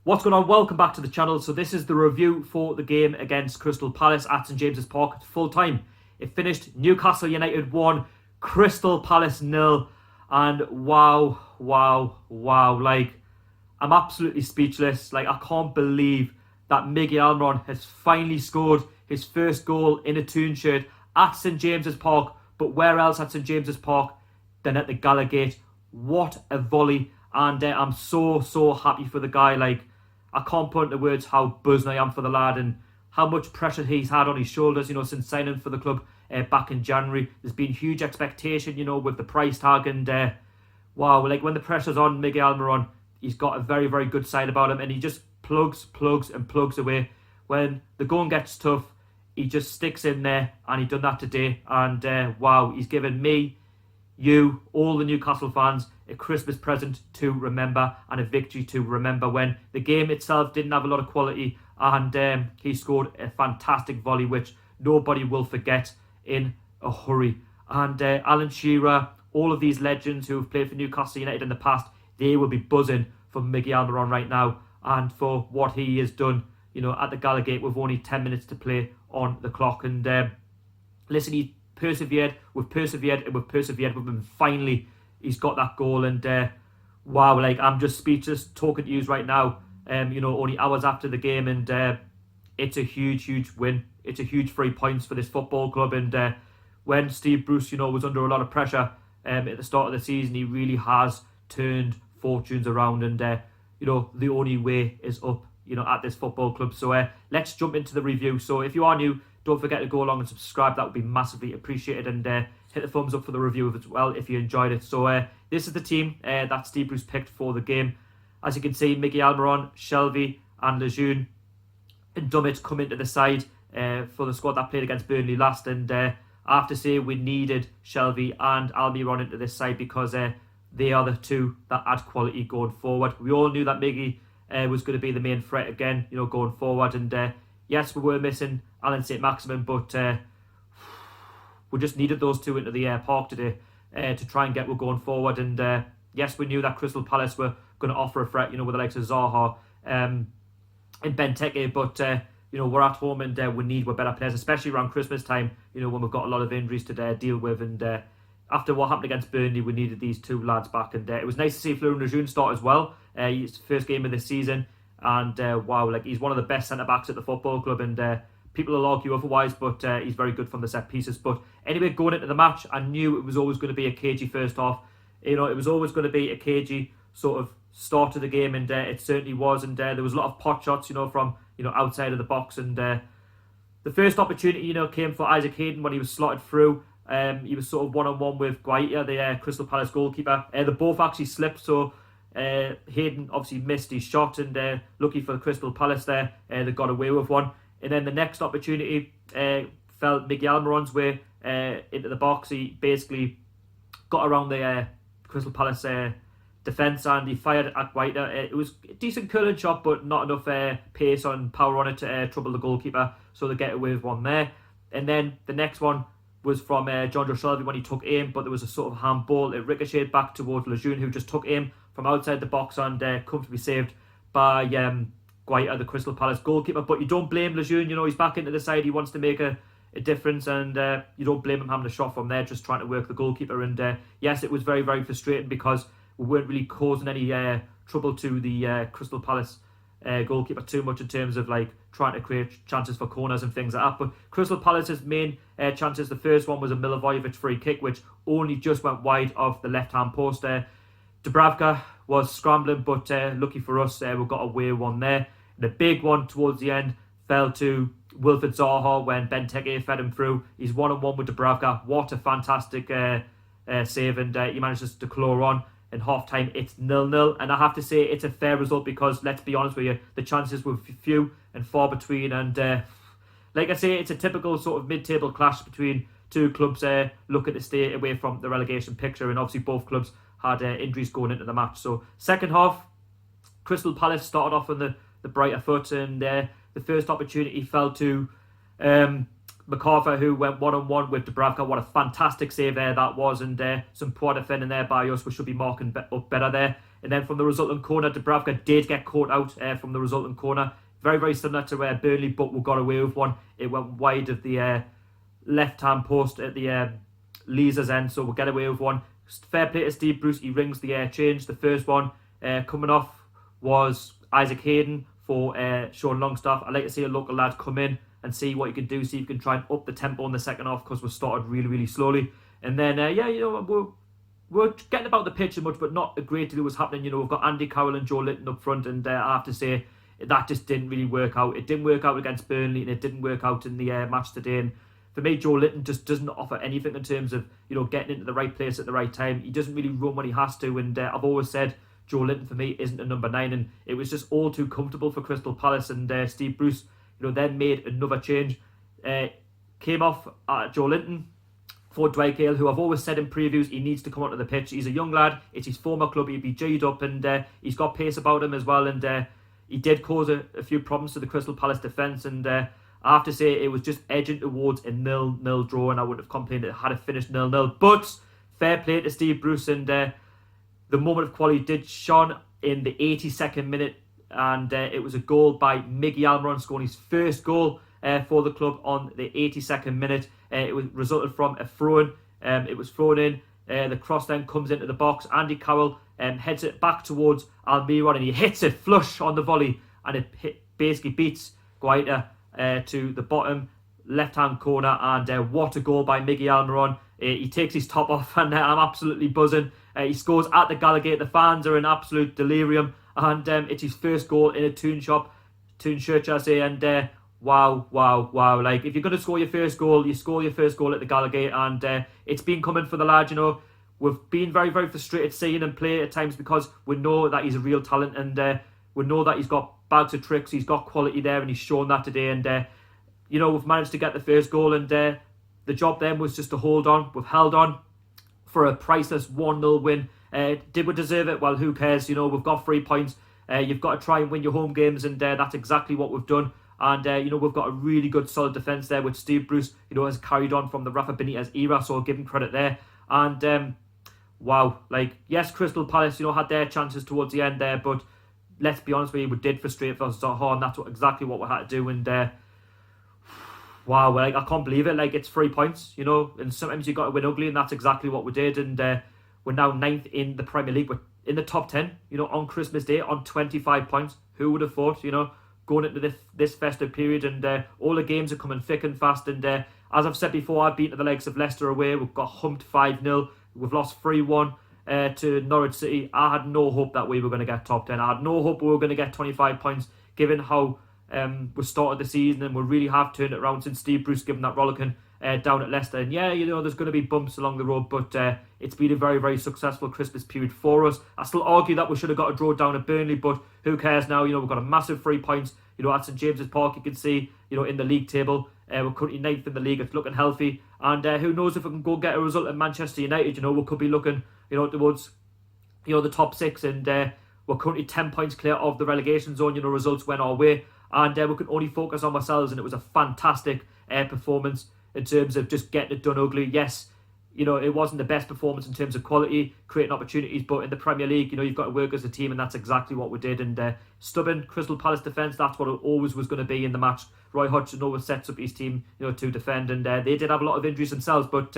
What's going on? Welcome back to the channel. So this is the review for the game against Crystal Palace at St James's Park. It's full time. It finished Newcastle United 1, Crystal Palace 0. And wow. Like, I'm absolutely speechless. Like, I can't believe that Miguel Almirón has finally scored his first goal in a Toon shirt at St James's Park. But where else at St James's Park than at the GALLOWGATE? What a volley. And I'm so happy for the guy. Like, I can't put into words how buzzing I am for the lad and how much pressure he's had on his shoulders, since signing for the club back in January. There's been huge expectation, with the price tag, and wow, like when the pressure's on Miguel Almirón, he's got a very good side about him, and he just plugs away. When the going gets tough, he just sticks in there, and he done that today, and wow, he's given me, you, all the Newcastle fans, a Christmas present to remember and a victory to remember, when the game itself didn't have a lot of quality, and he scored a fantastic volley which nobody will forget in a hurry. And Alan Shearer, all of these legends who have played for Newcastle United in the past, they will be buzzing for Miguel Almirón right now and for what he has done, at the GALLOWGATE with only 10 minutes to play on the clock. And listen, he persevered, we've persevered with him, and finally he's got that goal. And wow, like, I'm just speechless talking to you right now, only hours after the game, and it's a huge win. It's a huge 3 points for this football club. And when Steve Bruce, was under a lot of pressure at the start of the season, he really has turned fortunes around, and the only way is up, at this football club. So let's jump into the review. So if you are new, don't forget to go along and subscribe. That would be massively appreciated, and hit the thumbs up for the review as well if you enjoyed it. So this is the team that Steve Bruce picked for the game. As you can see, Miguel Almirón, Shelvey and Lejeune and Dummett come into the side for the squad that played against Burnley last. And I have to say, we needed Shelvey and Almiron into this side because they are the two that add quality going forward. We all knew that Miggy was going to be the main threat again, going forward. And yes, we were missing Alan St-Maximin, but we just needed those two into the park today to try and get one going forward. And yes, we knew that Crystal Palace were going to offer a threat, with the likes of Zaha and Benteke, but we're at home, and we need better players, especially around Christmas time, when we've got a lot of injuries to deal with. And after what happened against Burnley, we needed these two lads back, and it was nice to see Florian Lejeune start as well. His first game of the season, and wow, like, he's one of the best centre-backs at the football club, and people will argue otherwise, but he's very good from the set pieces. But anyway, going into the match, I knew it was always going to be a cagey first half. It was always going to be a cagey sort of start to the game, and it certainly was. And there was a lot of pot shots, from outside of the box. And the first opportunity, came for Isaac Hayden when he was slotted through. He was sort of one-on-one with Guaita, the Crystal Palace goalkeeper. They both actually slipped, so Hayden obviously missed his shot, and lucky for the Crystal Palace there, they got away with one. And then the next opportunity fell Miguel Almirón's way into the box. He basically got around the Crystal Palace defence, and he fired at Guaita. It was a decent curling shot, but not enough pace and power on it to trouble the goalkeeper, so they get away with one there. And then the next one was from John Joe Shelvey when he took aim, but there was a sort of handball. It ricocheted back towards Lejeune, who just took aim from outside the box and comfortably saved by Guaita, the Crystal Palace goalkeeper. But you don't blame Lejeune, he's back into the side, he wants to make a difference, and you don't blame him having a shot from there, just trying to work the goalkeeper. And yes, it was very frustrating because we weren't really causing any trouble to the Crystal Palace goalkeeper too much in terms of like trying to create chances for corners and things like that. But Crystal Palace's main chances, the first one was a Milivojevic free kick, which only just went wide of the left-hand post there. Dubravka was scrambling, but lucky for us, we got away one there. The big one towards the end fell to Wilfried Zaha when Benteke fed him through. He's one-on-one with Dubravka. What a fantastic save, and he manages to claw on. In half-time, it's 0-0, and I have to say it's a fair result because, let's be honest with you, the chances were few and far between. And like I say, it's a typical sort of mid-table clash between two clubs looking to stay away from the relegation picture, and obviously both clubs had injuries going into the match. So second half, Crystal Palace started off on the brighter foot, and the first opportunity fell to MacArthur, who went one-on-one with Dubravka. What a fantastic save there that was, and some poor defending there by us. We should be marking up better there. And then from the resultant corner, Dubravka did get caught out from the resultant corner. Very, very similar to Burnley, but we got away with one. It went wide of the left-hand post at the Lee's end, so we'll get away with one. Fair play to Steve Bruce. He rings the change. The first one coming off was Isaac Hayden for Sean Longstaff. I'd like to see a local lad come in and see what you can do, see if you can try and up the tempo in the second half, because we started really, really slowly. And then, we're getting about the pitch as much, but not a great deal was happening. We've got Andy Carroll and Joe Linton up front, and I have to say, that just didn't really work out. It didn't work out against Burnley, and it didn't work out in the match today. And for me, Joe Linton just doesn't offer anything in terms of, getting into the right place at the right time. He doesn't really run when he has to, and I've always said Joe Linton for me isn't a number 9, and it was just all too comfortable for Crystal Palace. And Steve Bruce, then made another change. Came off Joe Linton for Dwight Gale, who I've always said in previews he needs to come onto the pitch. He's a young lad. It's his former club. He'd be G'd up, and he's got pace about him as well. And he did cause a few problems to the Crystal Palace defence. And I have to say it was just edging towards a 0-0 draw, and I wouldn't have complained had it finished 0-0. But fair play to Steve Bruce, and the moment of quality did shone in the 82nd minute. And it was a goal by Miguel Almirón, scoring his first goal for the club on the 82nd minute. It was resulted from a throw-in. It was thrown in. The cross then comes into the box. Andy Carroll heads it back towards Almiron, and he hits it flush on the volley, and it basically beats Guaita to the bottom left-hand corner. And what a goal by Miguel Almirón. He takes his top off, and I'm absolutely buzzing. He scores at the GALLOWGATE. The fans are in absolute delirium. And it's his first goal in a tune church, I say. And wow. Like, if you're going to score your first goal, you score your first goal at the GALLOWGATE. And it's been coming for the lad, We've been very, very frustrated seeing him play at times, because we know that he's a real talent, and we know that he's got bags of tricks. He's got quality there, and he's shown that today. And, we've managed to get the first goal, and the job then was just to hold on. We've held on for a priceless 1-0 win. Did we deserve it? Well, who cares? We've got 3 points. You've got to try and win your home games, and that's exactly what we've done. And, we've got a really good, solid defence there, which Steve Bruce, has carried on from the Rafa Benitez era, so I'll give him credit there. And, wow, like, yes, Crystal Palace, had their chances towards the end there, but let's be honest with you, we did frustrate us hard, and that's exactly what we had to do. And, wow, like, I can't believe it. Like, it's 3 points, and sometimes you've got to win ugly, and that's exactly what we did. And, we're now 9th in the Premier League. We're in the top 10, on Christmas Day on 25 points. Who would have thought, going into this festive period. And all the games are coming thick and fast. And as I've said before, I've beaten the likes of Leicester away. We've got humped 5-0. We've lost 3-1 to Norwich City. I had no hope that we were going to get top 10. I had no hope we were going to get 25 points, given how we started the season. And we really have turned it around since Steve Bruce given that rollicking down at Leicester. And yeah, there's going to be bumps along the road, but it's been a very, very successful Christmas period for us. I still argue that we should have got a draw down at Burnley, but who cares now? We've got a massive 3 points. At St James's Park, you can see, in the league table, we're currently 9th in the league. It's looking healthy, and who knows if we can go get a result at Manchester United. We could be looking, towards, the top 6, and we're currently 10 points clear of the relegation zone. Results went our way, and we could only focus on ourselves, and it was a fantastic performance in terms of just getting it done ugly. Yes, it wasn't the best performance in terms of quality, creating opportunities, but in the Premier League, you've got to work as a team, and that's exactly what we did. And stubborn Crystal Palace defence, that's what it always was going to be in the match. Roy Hodgson always sets up his team, to defend, and they did have a lot of injuries themselves, but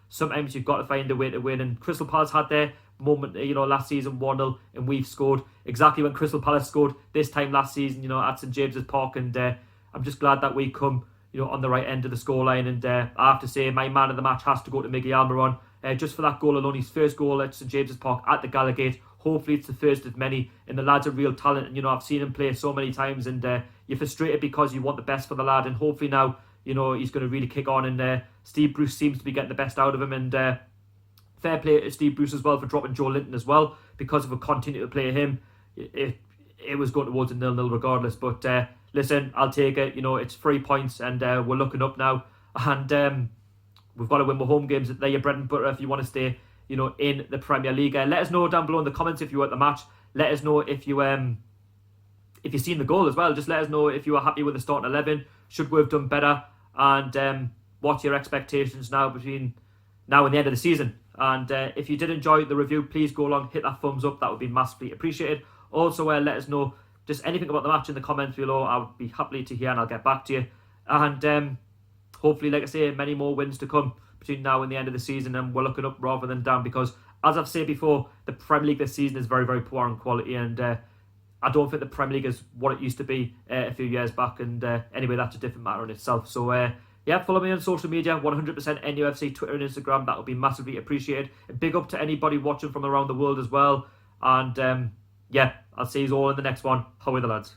sometimes you've got to find a way to win. And Crystal Palace had their moment, last season 1-0, and we've scored exactly when Crystal Palace scored this time last season, at St James's Park. And I'm just glad that we come on the right end of the scoreline. And I have to say, my man of the match has to go to Miguel Almirón, just for that goal alone. His first goal at St James's Park at the GALLOWGATE. Hopefully it's the first of many, and the lad's a real talent. And I've seen him play so many times, and you're frustrated because you want the best for the lad, and hopefully now he's going to really kick on. And Steve Bruce seems to be getting the best out of him, and fair play to Steve Bruce as well for dropping Joe Linton as well, because if we continue to play him, it was going towards a 0-0 regardless. But listen, I'll take it. It's 3 points, and we're looking up now. And we've got to win the home games. They're your bread and butter if you want to stay, in the Premier League. Let us know down below in the comments if you were at the match. Let us know if you've seen the goal as well. Just let us know if you are happy with the starting 11. Should we have done better? and what's your expectations now between now and the end of the season. And if you did enjoy the review, please go along, hit that thumbs up. That would be massively appreciated. Also, let us know just anything about the match in the comments below. I would be happy to hear, and I'll get back to you. And hopefully, like I say, many more wins to come between now and the end of the season, and we're looking up rather than down, because as I've said before, the Premier League this season is very, very poor in quality, and I don't think the Premier League is what it used to be a few years back. And anyway, that's a different matter in itself. So yeah, follow me on social media, 100% NUFC, Twitter and Instagram. That would be massively appreciated. A big up to anybody watching from around the world as well. And yeah, I'll see you all in the next one. How are the lads?